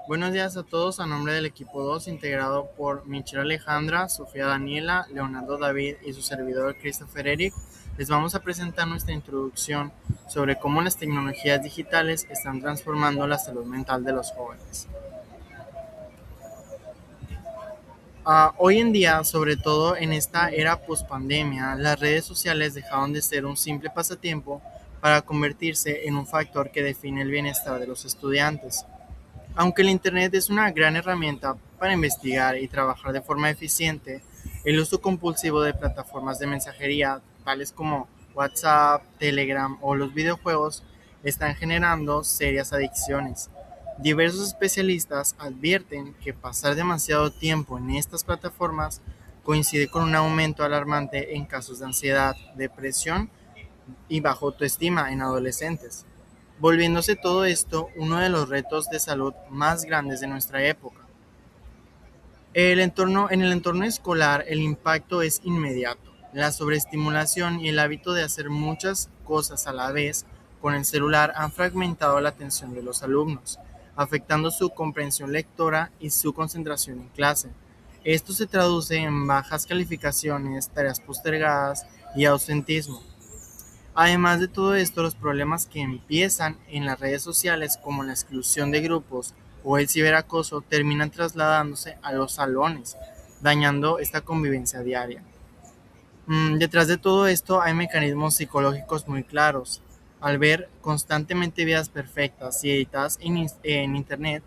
Buenos días a todos a nombre del equipo 2 integrado por Michelle Alejandra, Sofía Daniela, Leonardo David y su servidor Christopher Eric. Les vamos a presentar nuestra introducción sobre cómo las tecnologías digitales están transformando la salud mental de los jóvenes. Hoy en día, sobre todo en esta era post-pandemia, las redes sociales dejaron de ser un simple pasatiempo para convertirse en un factor que define el bienestar de los estudiantes. Aunque el Internet es una gran herramienta para investigar y trabajar de forma eficiente, el uso compulsivo de plataformas de mensajería, tales como WhatsApp, Telegram o los videojuegos, están generando serias adicciones. Diversos especialistas advierten que pasar demasiado tiempo en estas plataformas coincide con un aumento alarmante en casos de ansiedad, depresión y baja autoestima en adolescentes, volviéndose todo esto uno de los retos de salud más grandes de nuestra época. En el entorno escolar, el impacto es inmediato. La sobreestimulación y el hábito de hacer muchas cosas a la vez con el celular han fragmentado la atención de los alumnos, afectando su comprensión lectora y su concentración en clase. Esto se traduce en bajas calificaciones, tareas postergadas y ausentismo. Además de todo esto, los problemas que empiezan en las redes sociales, como la exclusión de grupos o el ciberacoso, terminan trasladándose a los salones, dañando esta convivencia diaria. Detrás de todo esto hay mecanismos psicológicos muy claros. Al ver constantemente vidas perfectas y editadas en Internet,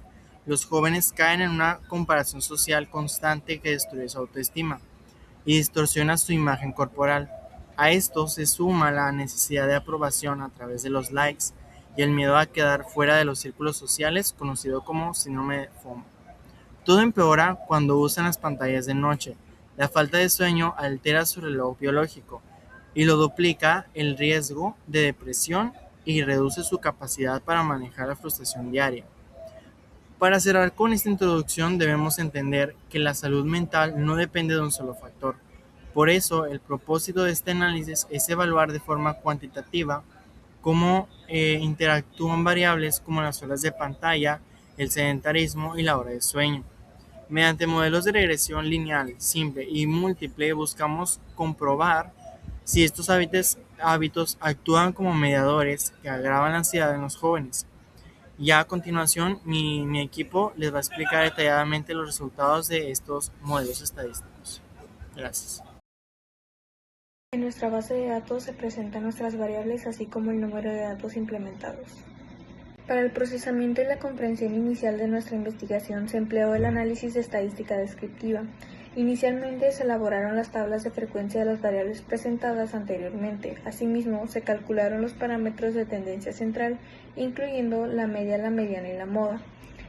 los jóvenes caen en una comparación social constante que destruye su autoestima y distorsiona su imagen corporal. A esto se suma la necesidad de aprobación a través de los likes y el miedo a quedar fuera de los círculos sociales, conocido como síndrome de FOMO. Todo empeora cuando usan las pantallas de noche. La falta de sueño altera su reloj biológico y lo duplica el riesgo de depresión y reduce su capacidad para manejar la frustración diaria. Para cerrar con esta introducción, debemos entender que la salud mental no depende de un solo factor. Por eso, el propósito de este análisis es evaluar de forma cuantitativa cómo interactúan variables como las horas de pantalla, el sedentarismo y la hora de sueño. Mediante modelos de regresión lineal, simple y múltiple, buscamos comprobar si estos hábitos actúan como mediadores que agravan la ansiedad en los jóvenes. Ya a continuación, mi equipo les va a explicar detalladamente los resultados de estos modelos estadísticos. Gracias. En nuestra base de datos se presentan nuestras variables así como el número de datos implementados. Para el procesamiento y la comprensión inicial de nuestra investigación se empleó el análisis de estadística descriptiva. Inicialmente se elaboraron las tablas de frecuencia de las variables presentadas anteriormente. Asimismo, se calcularon los parámetros de tendencia central, incluyendo la media, la mediana y la moda.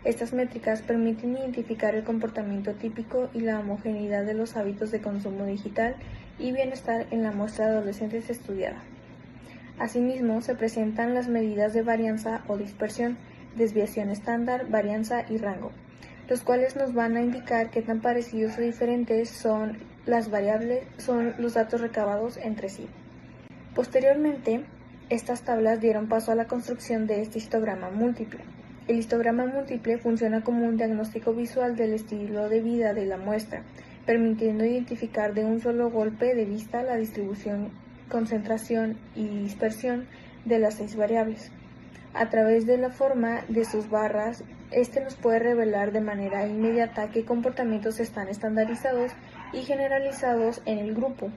Estas métricas permiten identificar el comportamiento típico y la homogeneidad de los hábitos de consumo digital y bienestar en la muestra de adolescentes estudiada. Asimismo, se presentan las medidas de varianza o dispersión, desviación estándar, varianza y rango, los cuales nos van a indicar qué tan parecidos o diferentes son las variables, son los datos recabados entre sí. Posteriormente, estas tablas dieron paso a la construcción de este histograma múltiple. El histograma múltiple funciona como un diagnóstico visual del estilo de vida de la muestra, permitiendo identificar de un solo golpe de vista la distribución, concentración y dispersión de las 6 variables. A través de la forma de sus barras, este nos puede revelar de manera inmediata qué comportamientos están estandarizados y generalizados en el grupo,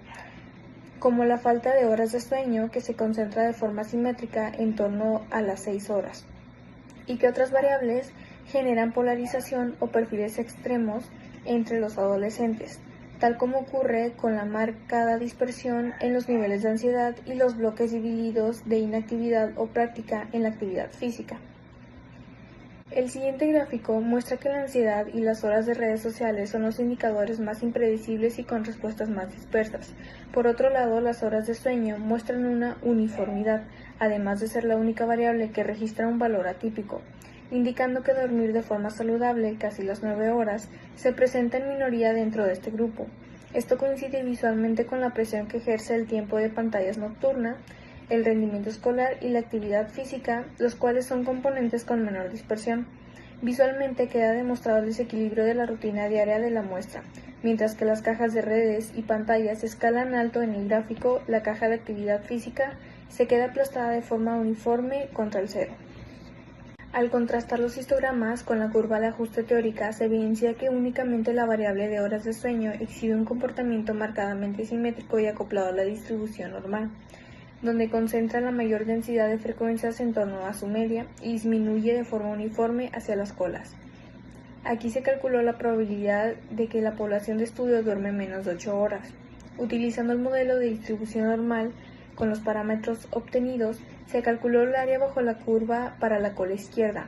como la falta de horas de sueño, que se concentra de forma simétrica en torno a las 6 horas, y que otras variables generan polarización o perfiles extremos entre los adolescentes, tal como ocurre con la marcada dispersión en los niveles de ansiedad y los bloques divididos de inactividad o práctica en la actividad física. El siguiente gráfico muestra que la ansiedad y las horas de redes sociales son los indicadores más impredecibles y con respuestas más dispersas. Por otro lado, las horas de sueño muestran una uniformidad, además de ser la única variable que registra un valor atípico, indicando que dormir de forma saludable, casi las 9 horas, se presenta en minoría dentro de este grupo. Esto coincide visualmente con la presión que ejerce el tiempo de pantallas nocturna, el rendimiento escolar y la actividad física, los cuales son componentes con menor dispersión. Visualmente queda demostrado el desequilibrio de la rutina diaria de la muestra. Mientras que las cajas de redes y pantallas escalan alto en el gráfico, la caja de actividad física se queda aplastada de forma uniforme contra el cero. Al contrastar los histogramas con la curva de ajuste teórica, se evidencia que únicamente la variable de horas de sueño exhibe un comportamiento marcadamente simétrico y acoplado a la distribución normal, donde concentra la mayor densidad de frecuencias en torno a su media y disminuye de forma uniforme hacia las colas. Aquí se calculó la probabilidad de que la población de estudio duerme menos de 8 horas. Utilizando el modelo de distribución normal, con los parámetros obtenidos, se calculó el área bajo la curva para la cola izquierda,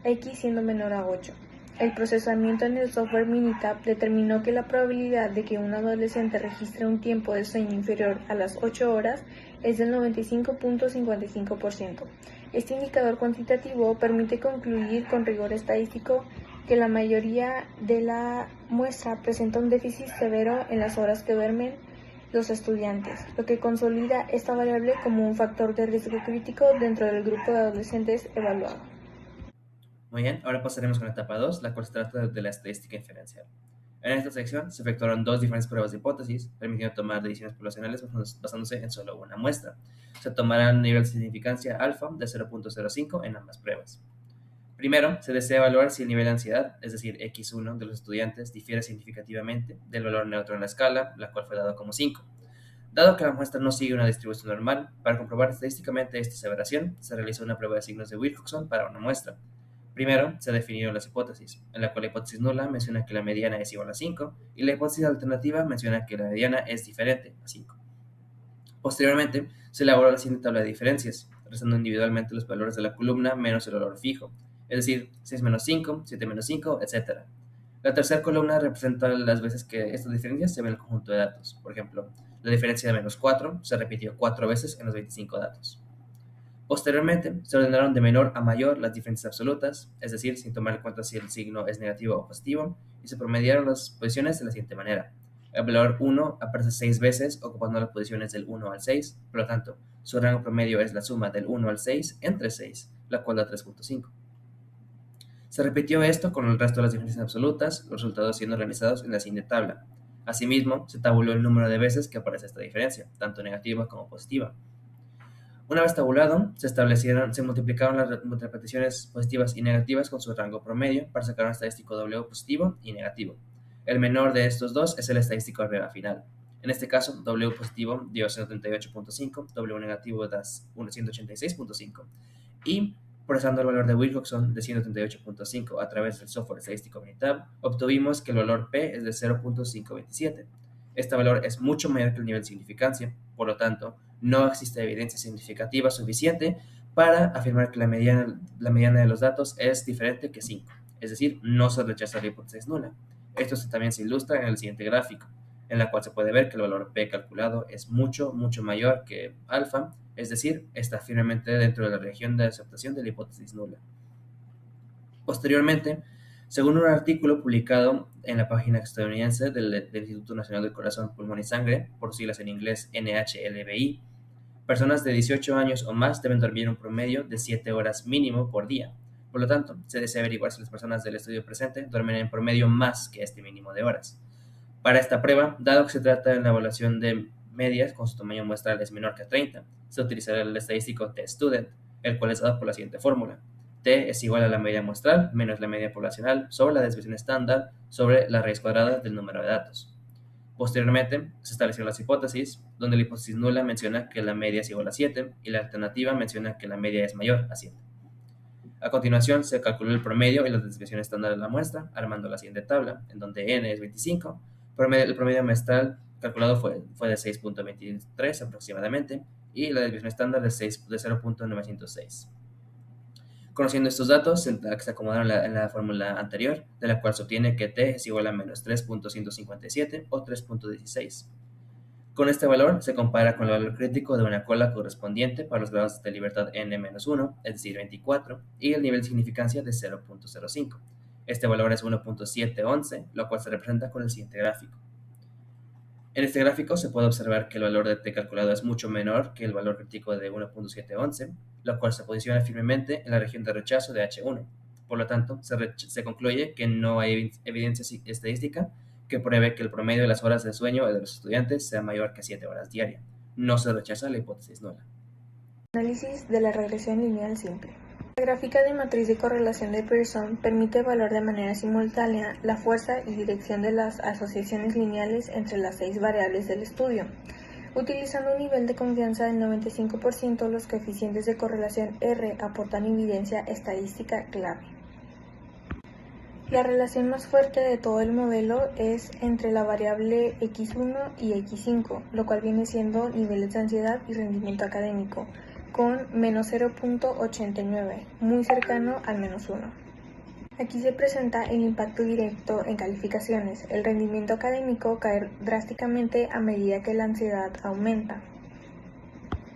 x siendo menor a 8. El procesamiento en el software Minitab determinó que la probabilidad de que un adolescente registre un tiempo de sueño inferior a las 8 horas es del 95.55%. Este indicador cuantitativo permite concluir con rigor estadístico que la mayoría de la muestra presenta un déficit severo en las horas que duermen los estudiantes, lo que consolida esta variable como un factor de riesgo crítico dentro del grupo de adolescentes evaluado. Muy bien, ahora pasaremos con la etapa 2, la cual se trata de la estadística inferencial. En esta sección se efectuaron dos diferentes pruebas de hipótesis, permitiendo tomar decisiones poblacionales basándose en solo una muestra. Se tomarán nivel de significancia alfa de 0.05 en ambas pruebas. Primero, se desea evaluar si el nivel de ansiedad, es decir, X1 de los estudiantes, difiere significativamente del valor neutro en la escala, la cual fue dado como 5. Dado que la muestra no sigue una distribución normal, para comprobar estadísticamente esta aseveración, se realizó una prueba de signos de Wilcoxon para una muestra. Primero, se definieron las hipótesis, en la cual la hipótesis nula menciona que la mediana es igual a 5 y la hipótesis alternativa menciona que la mediana es diferente a 5. Posteriormente, se elaboró la siguiente tabla de diferencias, restando individualmente los valores de la columna menos el valor fijo, es decir, 6 menos 5, 7 menos 5, etc. La tercera columna representa las veces que estas diferencias se ven en el conjunto de datos. Por ejemplo, la diferencia de menos 4 se repitió 4 veces en los 25 datos. Posteriormente, se ordenaron de menor a mayor las diferencias absolutas, es decir, sin tomar en cuenta si el signo es negativo o positivo, y se promediaron las posiciones de la siguiente manera. El valor 1 aparece 6 veces ocupando las posiciones del 1 al 6, por lo tanto, su rango promedio es la suma del 1 al 6 entre 6, la cual da 3.5. Se repitió esto con el resto de las diferencias absolutas, los resultados siendo realizados en la siguiente tabla. Asimismo, se tabuló el número de veces que aparece esta diferencia, tanto negativa como positiva. Una vez tabulado, se multiplicaron las repeticiones positivas y negativas con su rango promedio para sacar un estadístico W positivo y negativo. El menor de estos dos es el estadístico de regla final. En este caso, W positivo dio 138.5, W negativo da 186.5 y procesando el valor de Wilcoxon de 138.5 a través del software estadístico Minitab, obtuvimos que el valor P es de 0.527. Este valor es mucho mayor que el nivel de significancia, por lo tanto, no existe evidencia significativa suficiente para afirmar que la mediana de los datos es diferente que 5, es decir, no se rechaza la hipótesis nula. Esto también se ilustra en el siguiente gráfico, en la cual se puede ver que el valor P calculado es mucho mayor que alfa, es decir, está firmemente dentro de la región de aceptación de la hipótesis nula. Posteriormente, según un artículo publicado en la página estadounidense del Instituto Nacional del Corazón, Pulmón y Sangre, por siglas en inglés NHLBI, personas de 18 años o más deben dormir un promedio de 7 horas mínimo por día. Por lo tanto, se desea averiguar si las personas del estudio presente duermen en promedio más que este mínimo de horas. Para esta prueba, dado que se trata de una evaluación de medias con su tamaño muestral es menor que 30, se utilizará el estadístico T-Student, el cual es dado por la siguiente fórmula. T es igual a la media muestral menos la media poblacional sobre la desviación estándar sobre la raíz cuadrada del número de datos. Posteriormente, se establecieron las hipótesis, donde la hipótesis nula menciona que la media es igual a 7 y la alternativa menciona que la media es mayor a 7. A continuación, se calculó el promedio y la desviación estándar de la muestra, armando la siguiente tabla, en donde n es 25. El promedio muestral calculado fue de 6.23 aproximadamente y la desviación estándar de 0.906. Conociendo estos datos, se acomodaron en la fórmula anterior, de la cual se obtiene que t es igual a menos 3.157 o 3.16. Con este valor se compara con el valor crítico de una cola correspondiente para los grados de libertad n-1, es decir, 24, y el nivel de significancia de 0.05. Este valor es 1.711, lo cual se representa con el siguiente gráfico. En este gráfico se puede observar que el valor de t calculado es mucho menor que el valor crítico de 1.711, lo cual se posiciona firmemente en la región de rechazo de H1. Por lo tanto, se concluye que no hay evidencia estadística que pruebe que el promedio de las horas de sueño de los estudiantes sea mayor que 7 horas diarias. No se rechaza la hipótesis nula. Análisis de la regresión lineal simple. La gráfica de matriz de correlación de Pearson permite evaluar de manera simultánea la fuerza y dirección de las asociaciones lineales entre las 6 variables del estudio. Utilizando un nivel de confianza del 95%, los coeficientes de correlación R aportan evidencia estadística clave. La relación más fuerte de todo el modelo es entre la variable X1 y X5, lo cual viene siendo niveles de ansiedad y rendimiento académico, con menos 0.89, muy cercano al menos 1. Aquí se presenta el impacto directo en calificaciones. El rendimiento académico cae drásticamente a medida que la ansiedad aumenta.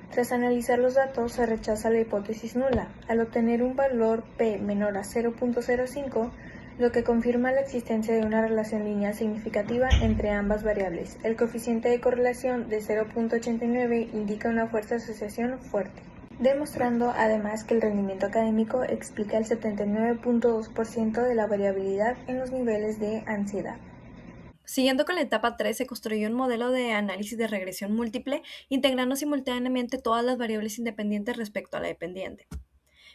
Tras analizar los datos, se rechaza la hipótesis nula, al obtener un valor P menor a 0.05, lo que confirma la existencia de una relación lineal significativa entre ambas variables. El coeficiente de correlación de 0.89 indica una fuerza de asociación fuerte, demostrando además que el rendimiento académico explica el 79.2% de la variabilidad en los niveles de ansiedad. Siguiendo con la etapa 3, se construyó un modelo de análisis de regresión múltiple, integrando simultáneamente todas las variables independientes respecto a la dependiente.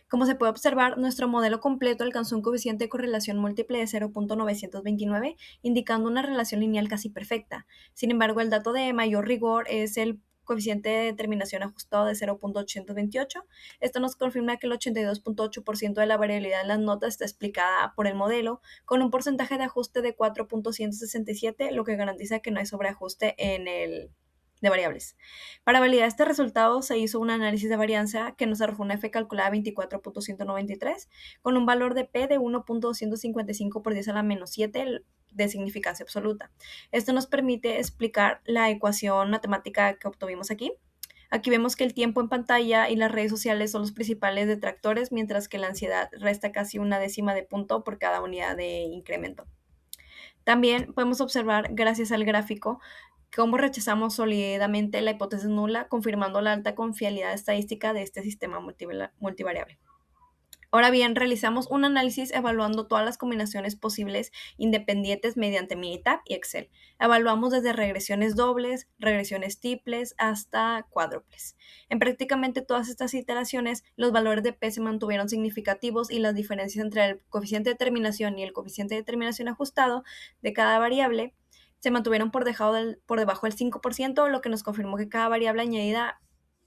Como se puede observar, nuestro modelo completo alcanzó un coeficiente de correlación múltiple de 0.929, indicando una relación lineal casi perfecta. Sin embargo, el dato de mayor rigor es el coeficiente de determinación ajustado de 0.828. Esto nos confirma que el 82.8% de la variabilidad en las notas está explicada por el modelo, con un porcentaje de ajuste de 4.167, lo que garantiza que no hay sobreajuste de variables. Para validar este resultado se hizo un análisis de varianza que nos arrojó una F calculada 24.193 con un valor de P de 1.255 por 10 a la menos 7 de significancia absoluta. Esto nos permite explicar la ecuación matemática que obtuvimos aquí. Aquí vemos que el tiempo en pantalla y las redes sociales son los principales detractores, mientras que la ansiedad resta casi una décima de punto por cada unidad de incremento. También podemos observar, gracias al gráfico, cómo rechazamos sólidamente la hipótesis nula, confirmando la alta confiabilidad estadística de este sistema multivariable. Ahora bien, realizamos un análisis evaluando todas las combinaciones posibles independientes mediante Minitab y Excel. Evaluamos desde regresiones dobles, regresiones triples, hasta cuádruples. En prácticamente todas estas iteraciones, los valores de P se mantuvieron significativos y las diferencias entre el coeficiente de determinación y el coeficiente de determinación ajustado de cada variable se mantuvieron por debajo del 5%, lo que nos confirmó que cada variable añadida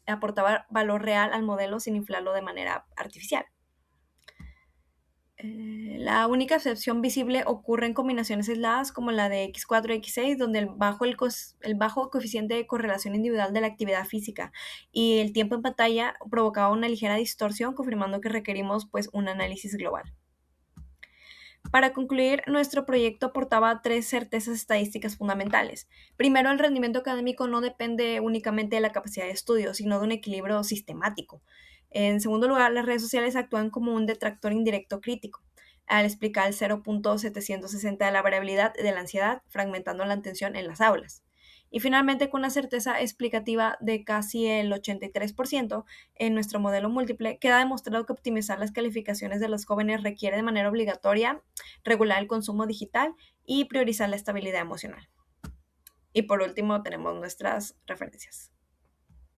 aportaba valor real al modelo sin inflarlo de manera artificial. La única excepción visible ocurre en combinaciones aisladas como la de X4 y X6, donde el bajo coeficiente de correlación individual de la actividad física y el tiempo en pantalla provocaba una ligera distorsión, confirmando que requerimos un análisis global. Para concluir, nuestro proyecto aportaba 3 certezas estadísticas fundamentales. Primero, el rendimiento académico no depende únicamente de la capacidad de estudio, sino de un equilibrio sistemático. En segundo lugar, las redes sociales actúan como un detractor indirecto crítico, al explicar el 0.760 de la variabilidad de la ansiedad, fragmentando la atención en las aulas. Y finalmente, con una certeza explicativa de casi el 83%, en nuestro modelo múltiple, queda demostrado que optimizar las calificaciones de los jóvenes requiere de manera obligatoria regular el consumo digital y priorizar la estabilidad emocional. Y por último, tenemos nuestras referencias.